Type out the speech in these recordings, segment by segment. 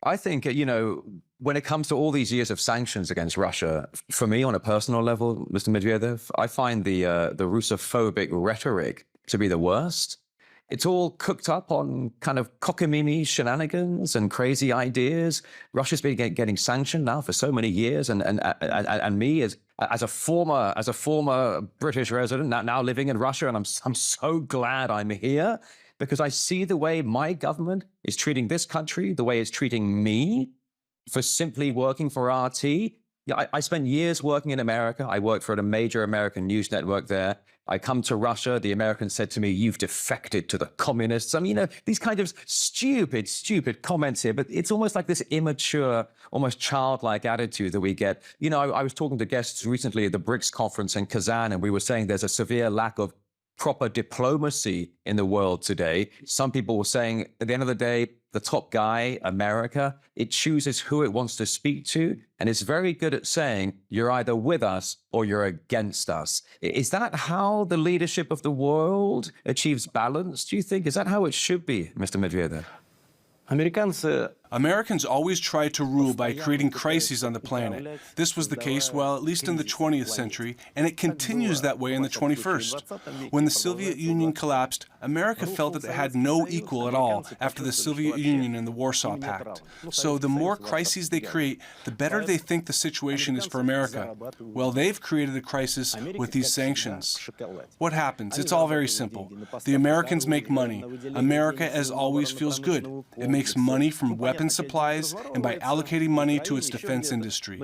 I think, when it comes to all these years of sanctions against Russia, for me, on a personal level, Mr. Medvedev, I find the Russophobic rhetoric to be the worst. It's all cooked up on kind of cockamamie shenanigans and crazy ideas. Russia's been getting sanctioned now for so many years, and me as a former British resident now living in Russia, and I'm so glad I'm here because I see the way my government is treating this country, the way it's treating me for simply working for RT. Yeah, I spent years working in America. I worked for a major American news network there. I come to Russia. The Americans said to me, "You've defected to the communists." I mean, these kind of stupid comments here, but it's almost like this immature, almost childlike attitude that we get. I was talking to guests recently at the BRICS conference in Kazan, and we were saying there's a severe lack of proper diplomacy in the world today. Some people were saying, at the end of the day, the top guy, America, it chooses who it wants to speak to, and it's very good at saying, you're either with us or you're against us. Is that how the leadership of the world achieves balance, do you think? Is that how it should be, Mr. Medvedev? Americans always tried to rule by creating crises on the planet. This was the case, well, at least in the 20th century, and it continues that way in the 21st. When the Soviet Union collapsed, America felt that it had no equal at all after the Soviet Union and the Warsaw Pact. So the more crises they create, the better they think the situation is for America. Well, they've created a crisis with these sanctions. What happens? It's all very simple. The Americans make money. America, as always, feels good. It makes money from weapons supplies and by allocating money to its defense industry.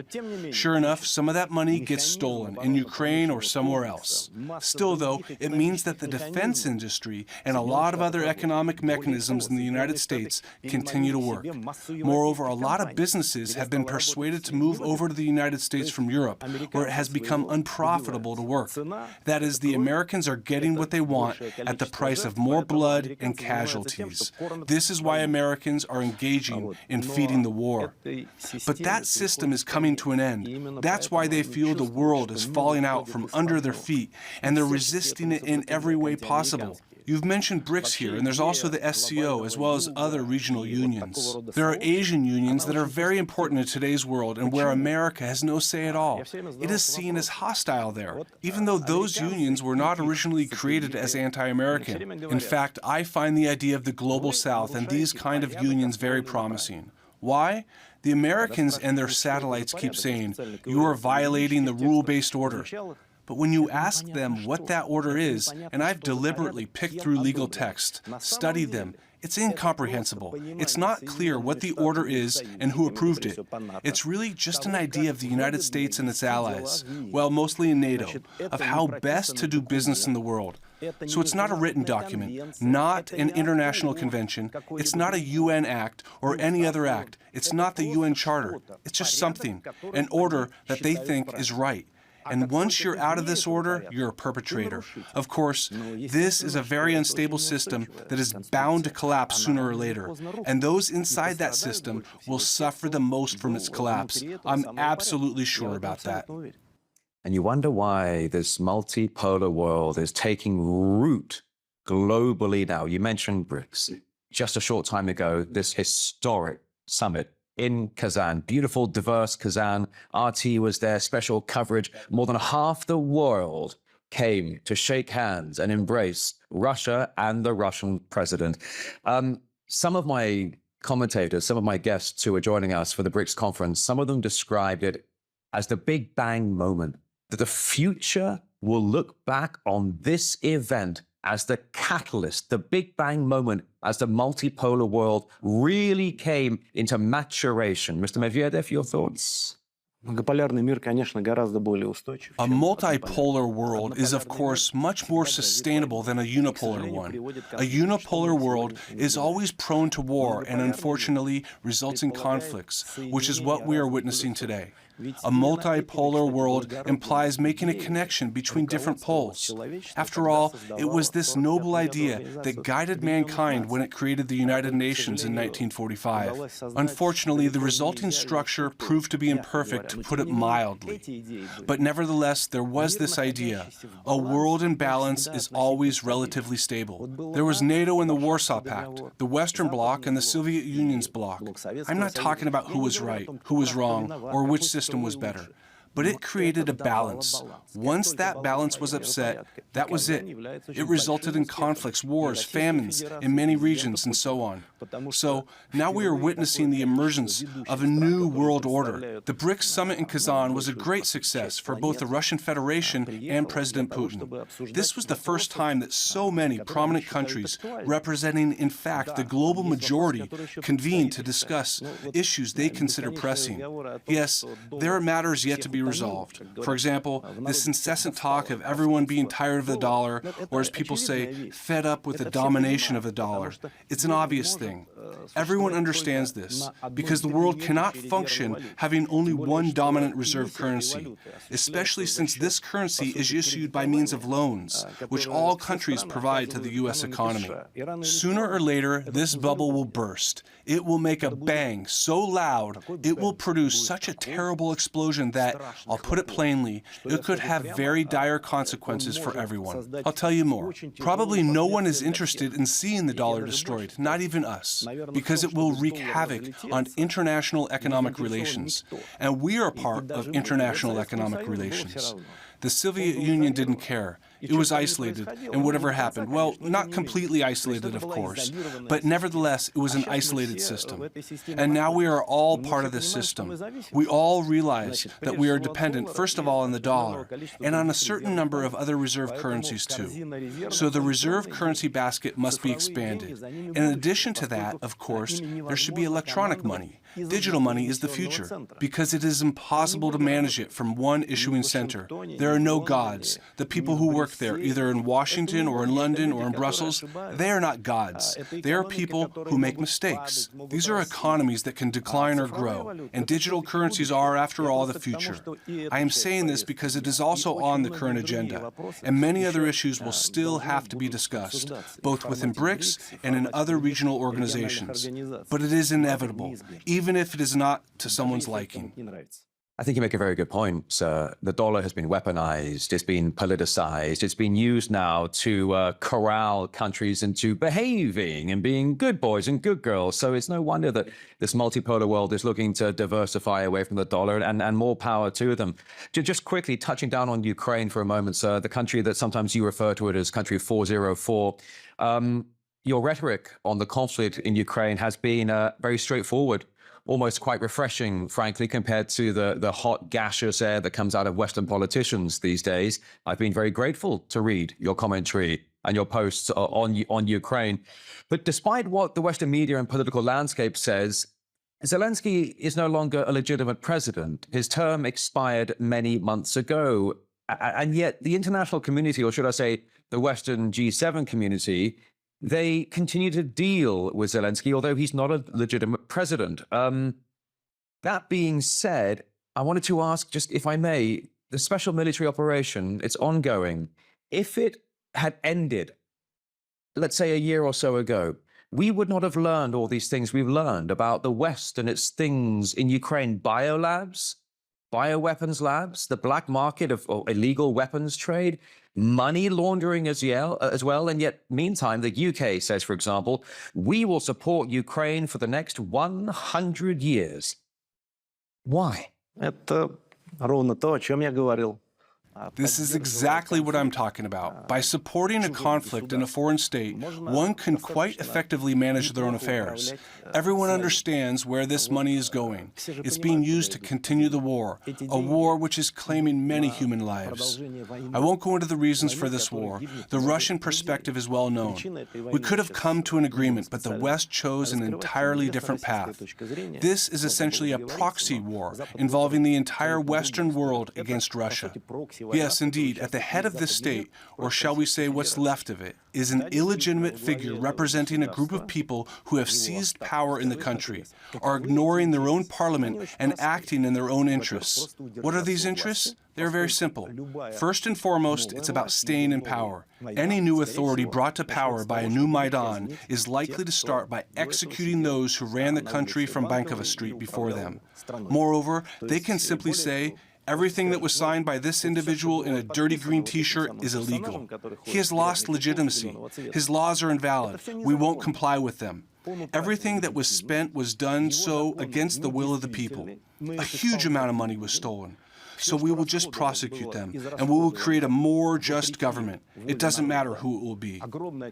Sure enough, some of that money gets stolen in Ukraine or somewhere else. Still, though, it means that the defense industry and a lot of other economic mechanisms in the United States continue to work. Moreover, a lot of businesses have been persuaded to move over to the United States from Europe, where it has become unprofitable to work. That is, the Americans are getting what they want at the price of more blood and casualties. This is why Americans are engaging in feeding the war. But that system is coming to an end. That's why they feel the world is falling out from under their feet, and they're resisting it in every way possible. You've mentioned BRICS here, and there's also the SCO, as well as other regional unions. There are Asian unions that are very important in today's world and where America has no say at all. It is seen as hostile there, even though those unions were not originally created as anti-American. In fact, I find the idea of the Global South and these kind of unions very promising. Why? The Americans and their satellites keep saying, "You are violating the rule-based order." But when you ask them what that order is, and I've deliberately picked through legal text, studied them, it's incomprehensible. It's not clear what the order is and who approved it. It's really just an idea of the United States and its allies, well, mostly in NATO, of how best to do business in the world. So it's not a written document, not an international convention, it's not a UN act or any other act, it's not the UN Charter, it's just something, an order that they think is right. And once you're out of this order, you're a perpetrator. Of course, this is a very unstable system that is bound to collapse sooner or later. And those inside that system will suffer the most from its collapse. I'm absolutely sure about that. And you wonder why this multipolar world is taking root globally now. You mentioned BRICS. Just a short time ago, this historic summit in Kazan, beautiful, diverse Kazan. RT was there, special coverage. More than half the world came to shake hands and embrace Russia and the Russian president. Some of my commentators, some of my guests who are joining us for the BRICS conference, some of them described it as the Big Bang moment, that the future will look back on this event as the catalyst, the Big Bang moment, as the multipolar world really came into maturation. Mr. Medvedev, your thoughts? A multipolar world is, of course, much more sustainable than a unipolar one. A unipolar world is always prone to war and, unfortunately, results in conflicts, which is what we are witnessing today. A multipolar world implies making a connection between different poles. After all, it was this noble idea that guided mankind when it created the United Nations in 1945. Unfortunately, the resulting structure proved to be imperfect, to put it mildly. But nevertheless, there was this idea. A world in balance is always relatively stable. There was NATO and the Warsaw Pact, the Western Bloc and the Soviet Union's bloc. I'm not talking about who was right, who was wrong, or which system was better. But it created a balance. Once that balance was upset, that was it. It resulted in conflicts, wars, famines in many regions, and so on. So now we are witnessing the emergence of a new world order. The BRICS summit in Kazan was a great success for both the Russian Federation and President Putin. This was the first time that so many prominent countries, representing in fact the global majority, convened to discuss issues they consider pressing. Yes, there are matters yet to be resolved. For example, this incessant talk of everyone being tired of the dollar, or as people say, fed up with the domination of the dollar. It's an obvious thing. Everyone understands this, because the world cannot function having only one dominant reserve currency, especially since this currency is issued by means of loans, which all countries provide to the U.S. economy. Sooner or later, this bubble will burst. It will make a bang so loud, it will produce such a terrible explosion that, I'll put it plainly, it could have very dire consequences for everyone. I'll tell you more. Probably no one is interested in seeing the dollar destroyed, not even us, because it will wreak havoc on international economic relations. And we are part of international economic relations. The Soviet Union didn't care. It was isolated, and whatever happened, well, not completely isolated, of course, but nevertheless, it was an isolated system. And now we are all part of this system. We all realize that we are dependent, first of all, on the dollar, and on a certain number of other reserve currencies, too. So the reserve currency basket must be expanded. In addition to that, of course, there should be electronic money. Digital money is the future, because it is impossible to manage it from one issuing center. There are no gods. The people who work there, either in Washington or in London or in Brussels, they are not gods. They are people who make mistakes. These are economies that can decline or grow, and digital currencies are, after all, the future. I am saying this because it is also on the current agenda, and many other issues will still have to be discussed, both within BRICS and in other regional organizations. But it is inevitable, even if it is not to someone's liking. I think you make a very good point, sir. The dollar has been weaponized, it's been politicized, it's been used now to corral countries into behaving and being good boys and good girls. So it's no wonder that this multipolar world is looking to diversify away from the dollar, and more power to them. Just quickly touching down on Ukraine for a moment, sir, the country that sometimes you refer to it as country 404. Your rhetoric on the conflict in Ukraine has been very straightforward, almost quite refreshing, frankly, compared to the hot, gaseous air that comes out of Western politicians these days. I've been very grateful to read your commentary and your posts on Ukraine. But despite what the Western media and political landscape says, Zelensky is no longer a legitimate president. His term expired many months ago. And yet the international community, or should I say the Western G7 community, they continue to deal with Zelensky, although he's not a legitimate president. That being said, I wanted to ask, just if I may, the special military operation, it's ongoing. If it had ended, let's say a year or so ago, we would not have learned all these things we've learned about the West and its things in Ukraine, biolabs, bioweapons labs, the black market of illegal weapons trade, money laundering as well. And yet, meantime, the UK says, for example, we will support Ukraine for the next 100 years. Why? Это ровно то, о чем я говорил. This is exactly what I'm talking about. By supporting a conflict in a foreign state, one can quite effectively manage their own affairs. Everyone understands where this money is going. It's being used to continue the war, a war which is claiming many human lives. I won't go into the reasons for this war. The Russian perspective is well known. We could have come to an agreement, but the West chose an entirely different path. This is essentially a proxy war involving the entire Western world against Russia. Yes, indeed, at the head of this state, or shall we say what's left of it, is an illegitimate figure representing a group of people who have seized power in the country, are ignoring their own parliament and acting in their own interests. What are these interests? They're very simple. First and foremost, it's about staying in power. Any new authority brought to power by a new Maidan is likely to start by executing those who ran the country from Bankova Street before them. Moreover, they can simply say, everything that was signed by this individual in a dirty green t-shirt is illegal. He has lost legitimacy. His laws are invalid. We won't comply with them. Everything that was spent was done so against the will of the people. A huge amount of money was stolen. So we will just prosecute them, and we will create a more just government. It doesn't matter who it will be.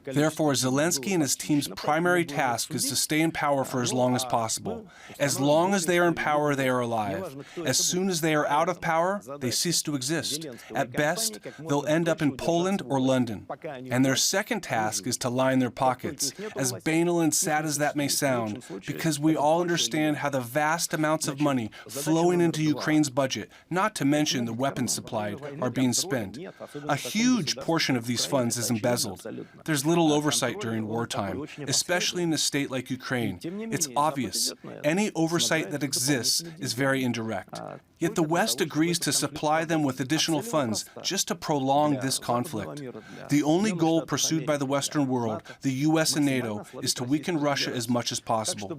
Therefore, Zelensky and his team's primary task is to stay in power for as long as possible. As long as they are in power, they are alive. As soon as they are out of power, they cease to exist. At best, they'll end up in Poland or London. And their second task is to line their pockets, as banal and sad as that may sound, because we all understand how the vast amounts of money flowing into Ukraine's budget, not to mention the weapons supplied, are being spent. A huge portion of these funds is embezzled. There's little oversight during wartime, especially in a state like Ukraine. It's obvious. Any oversight that exists is very indirect. Yet the West agrees to supply them with additional funds just to prolong this conflict. The only goal pursued by the Western world, the US and NATO, is to weaken Russia as much as possible,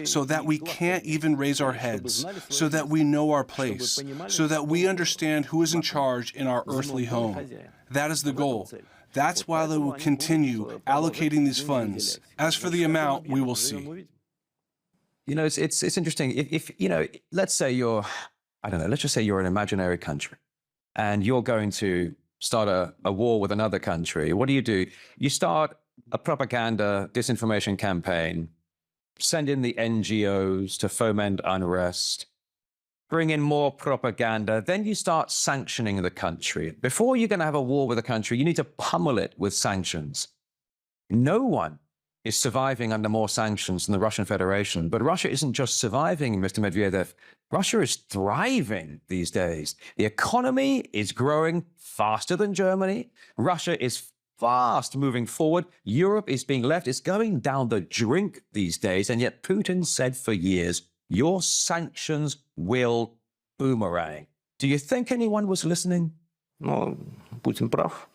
so that we can't even raise our heads, so that we know our place, so that we understand who is in charge in our earthly home. That is the goal. That's why they will continue allocating these funds. As for the amount, we will see. You know, it's interesting. If you know, let's say you're, I don't know, let's just say you're an imaginary country and you're going to start a war with another country. What do? You start a propaganda, disinformation campaign, send in the NGOs to foment unrest, bring in more propaganda, then you start sanctioning the country. Before you're going to have a war with a country, you need to pummel it with sanctions. No one is surviving under more sanctions than the Russian Federation. But Russia isn't just surviving, Mr. Medvedev. Russia is thriving these days. The economy is growing faster than Germany. Russia is fast moving forward. Europe is being left. It's going down the drink these days. And yet Putin said for years, your sanctions will boomerang. Do you think anyone was listening? Ну, Путин прав.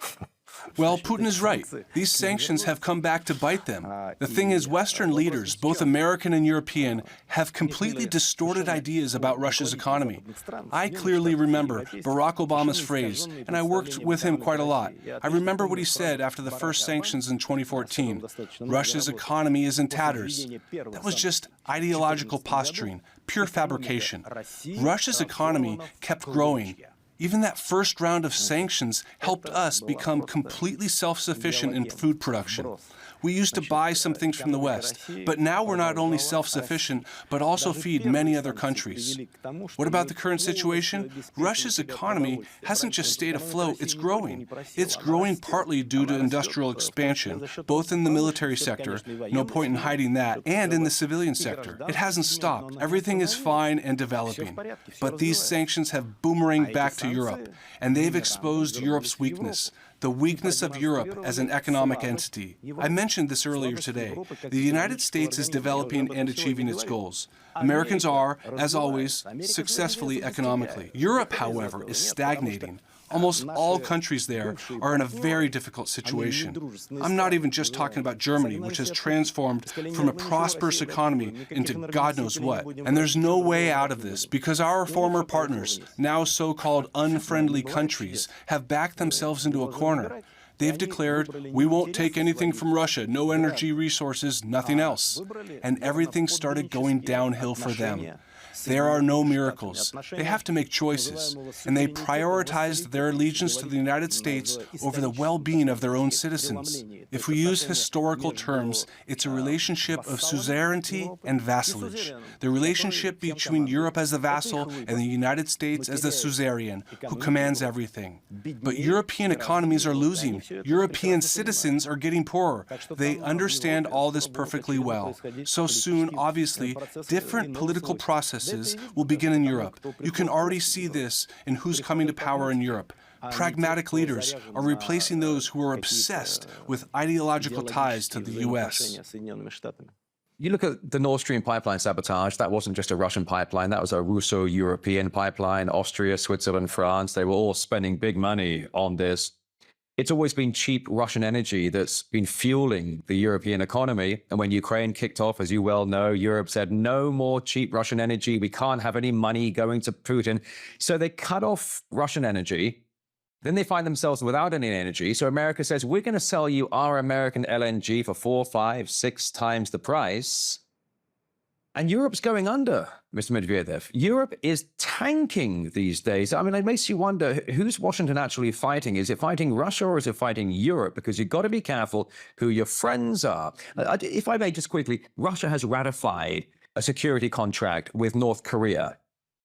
Well, Putin is right. These sanctions have come back to bite them. The thing is, Western leaders, both American and European, have completely distorted ideas about Russia's economy. I clearly remember Barack Obama's phrase, and I worked with him quite a lot. I remember what he said after the first sanctions in 2014. Russia's economy is in tatters. That was just ideological posturing, pure fabrication. Russia's economy kept growing. Even that first round of sanctions helped us become completely self-sufficient in food production. We used to buy some things from the West, but now we're not only self-sufficient, but also feed many other countries. What about the current situation? Russia's economy hasn't just stayed afloat, it's growing. It's growing partly due to industrial expansion, both in the military sector, no point in hiding that, and in the civilian sector. It hasn't stopped. Everything is fine and developing. But these sanctions have boomeranged back to Europe, and they've exposed Europe's weakness. The weakness of Europe as an economic entity. I mentioned this earlier today. The United States is developing and achieving its goals. Americans are, as always, successfully economically. Europe, however, is stagnating. Almost all countries there are in a very difficult situation. I'm not even just talking about Germany, which has transformed from a prosperous economy into God knows what. And there's no way out of this because our former partners, now so-called unfriendly countries, have backed themselves into a corner. They've declared, we won't take anything from Russia, no energy resources, nothing else. And everything started going downhill for them. There are no miracles. They have to make choices, and they prioritized their allegiance to the United States over the well-being of their own citizens. If we use historical terms, it's a relationship of suzerainty and vassalage, the relationship between Europe as the vassal and the United States as the suzerain, who commands everything. But European economies are losing. European citizens are getting poorer. They understand all this perfectly well. So soon, obviously, different political processes will begin in Europe. You can already see this in who's coming to power in Europe. Pragmatic leaders are replacing those who are obsessed with ideological ties to the U.S. You look at the Nord Stream pipeline sabotage, that wasn't just a Russian pipeline, that was a Russo-European pipeline. Austria, Switzerland, France, they were all spending big money on this. It's always been cheap Russian energy that's been fueling the European economy. And when Ukraine kicked off, as you well know, Europe said, no more cheap Russian energy. We can't have any money going to Putin. So they cut off Russian energy. Then they find themselves without any energy. So America says, we're going to sell you our American LNG for 4, 5, 6 times the price. And Europe's going under, Mr. Medvedev. Europe is tanking these days. I mean, it makes you wonder, who's Washington actually fighting? Is it fighting Russia or is it fighting Europe? Because you've got to be careful who your friends are. If I may just quickly, Russia has ratified a security contract with North Korea.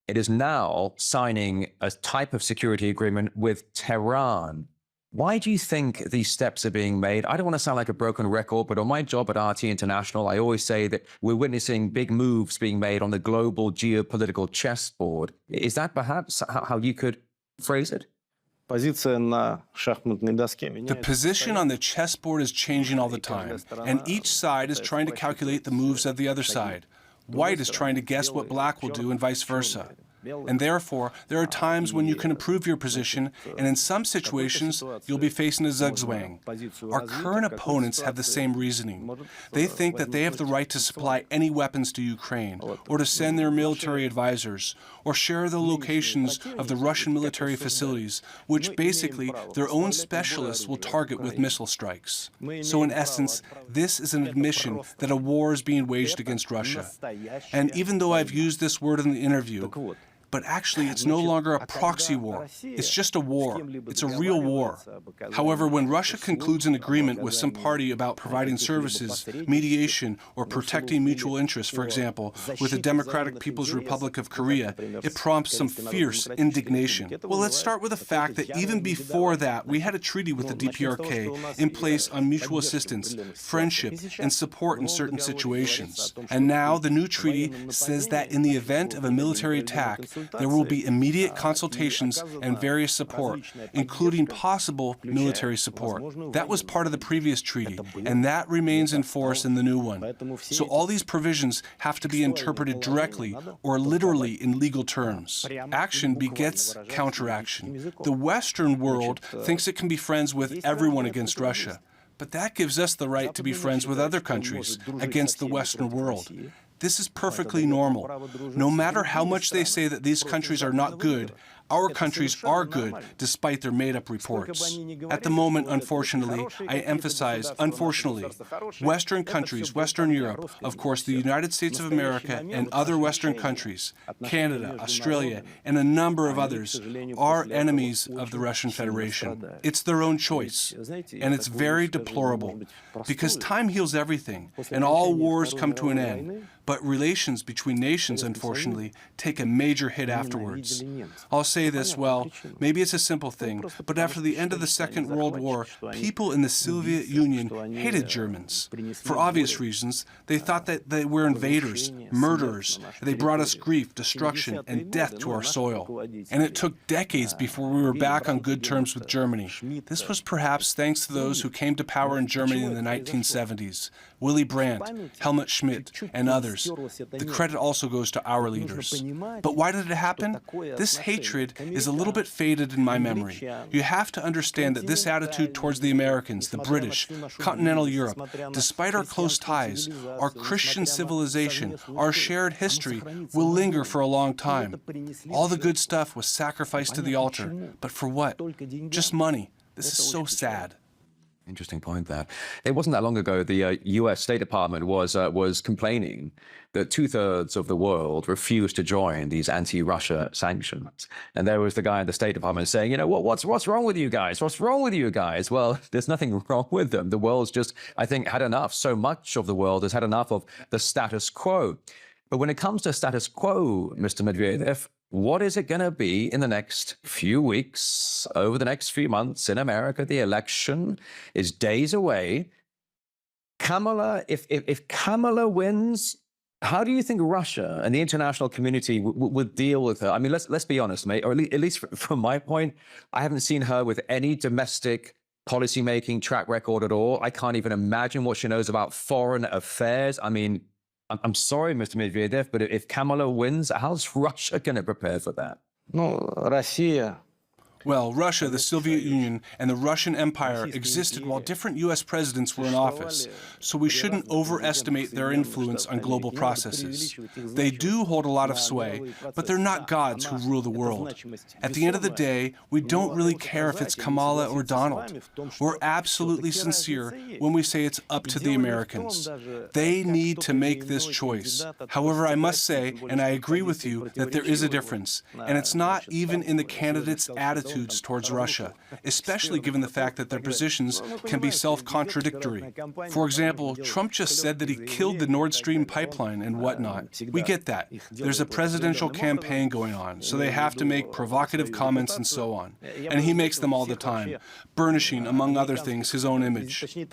It is now signing a type of security agreement with Tehran. Why do you think these steps are being made? I don't want to sound like a broken record, but on my job at RT International, I always say that we're witnessing big moves being made on the global geopolitical chessboard. Is that perhaps how you could phrase it? The position on the chessboard is changing all the time, and each side is trying to calculate the moves of the other side. White is trying to guess what black will do and vice versa. And therefore, there are times when you can improve your position, and in some situations, you'll be facing a zugzwang. Our current opponents have the same reasoning. They think that they have the right to supply any weapons to Ukraine, or to send their military advisors, or share the locations of the Russian military facilities, which basically their own specialists will target with missile strikes. So in essence, this is an admission that a war is being waged against Russia. And even though I've used this word in the interview, but actually it's no longer a proxy war. It's just a war. It's a real war. However, when Russia concludes an agreement with some party about providing services, mediation, or protecting mutual interests, for example, with the Democratic People's Republic of Korea, it prompts some fierce indignation. Well, let's start with the fact that even before that, we had a treaty with the DPRK in place on mutual assistance, friendship, and support in certain situations. And now the new treaty says that in the event of a military attack, there will be immediate consultations and various support, including possible military support. That was part of the previous treaty, and that remains in force in the new one. So all these provisions have to be interpreted directly or literally in legal terms. Action begets counteraction. The Western world thinks it can be friends with everyone against Russia, but that gives us the right to be friends with other countries against the Western world. This is perfectly normal. No matter how much they say that these countries are not good, our countries are good, despite their made-up reports. At the moment, unfortunately, I emphasize, unfortunately, Western countries, Western Europe, of course, the United States of America and other Western countries, Canada, Australia, and a number of others, are enemies of the Russian Federation. It's their own choice, and it's very deplorable, because time heals everything, and all wars come to an end. But relations between nations, unfortunately, take a major hit afterwards. I'll say this, well, maybe it's a simple thing, but after the end of the Second World War, people in the Soviet Union hated Germans. For obvious reasons, they thought that they were invaders, murderers. They brought us grief, destruction, and death to our soil. And it took decades before we were back on good terms with Germany. This was perhaps thanks to those who came to power in Germany in the 1970s. Willy Brandt, Helmut Schmidt, and others. The credit also goes to our leaders. But why did it happen? This hatred is a little bit faded in my memory. You have to understand that this attitude towards the Americans, the British, continental Europe, despite our close ties, our Christian civilization, our shared history, will linger for a long time. All the good stuff was sacrificed to the altar. But for what? Just money. This is so sad. Interesting point there. It wasn't that long ago the U.S. State Department was complaining that 2/3 of the world refused to join these anti-Russia sanctions. And there was the guy in the State Department saying, you know, what's wrong with you guys? What's wrong with you guys? Well, there's nothing wrong with them. The world's just, I think, had enough. So much of the world has had enough of the status quo. But when it comes to status quo, Mr. Medvedev, what is it going to be in the next few weeks, over the next few months in America? The election is days away. Kamala, if Kamala wins, How do you think Russia and the international community would deal with her? I mean, let's be honest, mate, or at least from my point, I haven't seen her with any domestic policymaking track record at all. I can't even imagine what she knows about foreign affairs. I mean, I'm sorry, Mr. Medvedev, but if Kamala wins, how's Russia going to prepare for that? Ну, Россия Well, Russia, the Soviet Union, and the Russian Empire existed while different U.S. presidents were in office, so we shouldn't overestimate their influence on global processes. They do hold a lot of sway, but they're not gods who rule the world. At the end of the day, we don't really care if it's Kamala or Donald. We're absolutely sincere when we say it's up to the Americans. They need to make this choice. However, I must say, and I agree with you, that there is a difference, and it's not even in the candidates' attitudes towards Russia, especially given the fact that their positions can be self-contradictory. For example, Trump just said that he killed the Nord Stream pipeline and whatnot. We get that. There's a presidential campaign going on, so they have to make provocative comments and so on. And he makes them all the time, burnishing, among other things, his own image.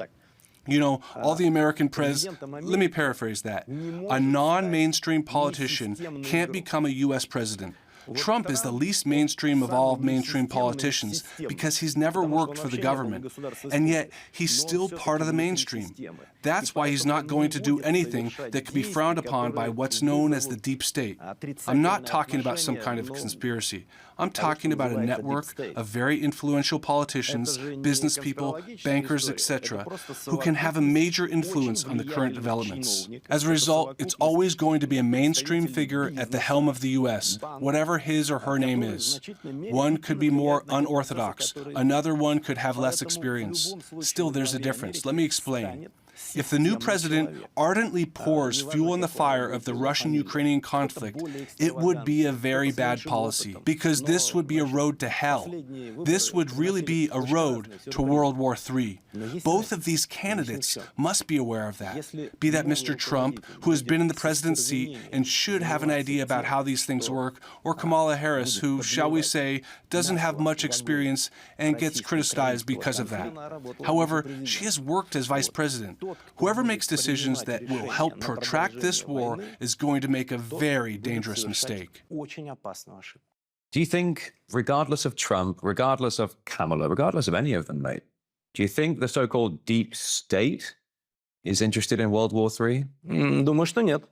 You know, all the American let me paraphrase that. A non-mainstream politician can't become a U.S. president. Trump is the least mainstream of all mainstream politicians because he's never worked for the government, and yet he's still part of the mainstream. That's why he's not going to do anything that could be frowned upon by what's known as the deep state. I'm not talking about some kind of conspiracy. I'm talking about a network of very influential politicians, business people, bankers, etc., who can have a major influence on the current developments. As a result, it's always going to be a mainstream figure at the helm of the U.S., whatever his or her name is. One could be more unorthodox. Another one could have less experience. Still, there's a difference. Let me explain. If the new president ardently pours fuel on the fire of the Russian-Ukrainian conflict, it would be a very bad policy, because this would be a road to hell. This would really be a road to World War III. Both of these candidates must be aware of that. Be that Mr. Trump, who has been in the president's seat and should have an idea about how these things work, or Kamala Harris, who, shall we say, doesn't have much experience and gets criticized because of that. However, she has worked as vice president. Whoever makes decisions that will help protract this war is going to make a very dangerous mistake. Do you think, regardless of Trump, regardless of Kamala, regardless of any of them, mate, do you think the so-called deep state is interested in World War III? Думаю, что нет.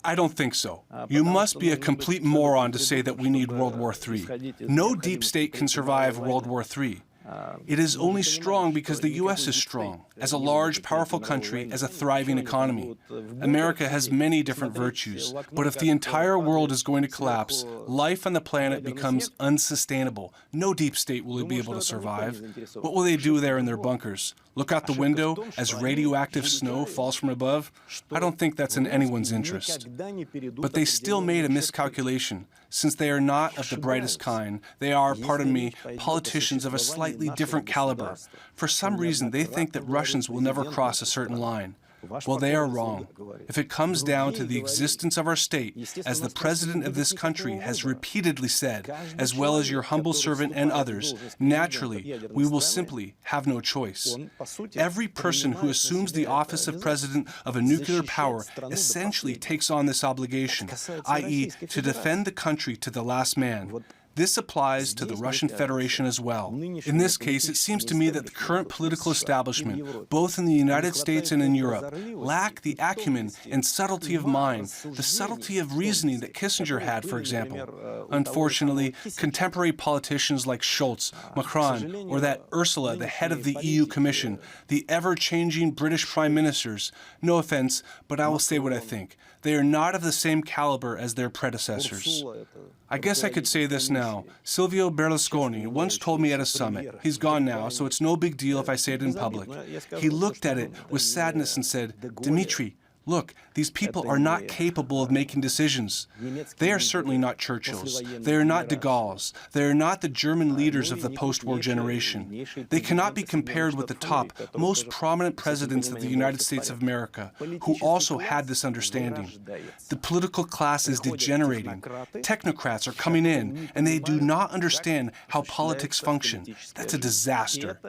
I don't think so. You must be a complete moron to say that we need World War III. No deep state can survive World War III. It is only strong because the U.S. is strong, as a large, powerful country, as a thriving economy. America has many different virtues, but if the entire world is going to collapse, life on the planet becomes unsustainable. No deep state will be able to survive. What will they do there in their bunkers? Look out the window as radioactive snow falls from above? I don't think that's in anyone's interest. But they still made a miscalculation. Since they are not of the brightest kind, they are, pardon me, politicians of a slightly different caliber. For some reason, they think that Russians will never cross a certain line. Well, they are wrong. If it comes down to the existence of our state, as the president of this country has repeatedly said, as well as your humble servant and others, naturally, we will simply have no choice. Every person who assumes the office of president of a nuclear power essentially takes on this obligation, i.e., to defend the country to the last man. This applies to the Russian Federation as well. In this case, it seems to me that the current political establishment, both in the United States and in Europe, lack the acumen and subtlety of mind, the subtlety of reasoning that Kissinger had, for example. Unfortunately, contemporary politicians like Scholz, Macron, or that Ursula, the head of the EU Commission, the ever-changing British prime ministers, no offense, but I will say what I think. They are not of the same caliber as their predecessors. I guess I could say this now. Silvio Berlusconi once told me at a summit, he's gone now, so it's no big deal if I say it in public. He looked at it with sadness and said, "Dmitry, look, these people are not capable of making decisions. They are certainly not Churchills. They are not de Gaulle's. They are not the German leaders of the post-war generation. They cannot be compared with the top, most prominent presidents of the United States of America, who also had this understanding. The political class is degenerating. Technocrats are coming in, and they do not understand how politics function. That's a disaster."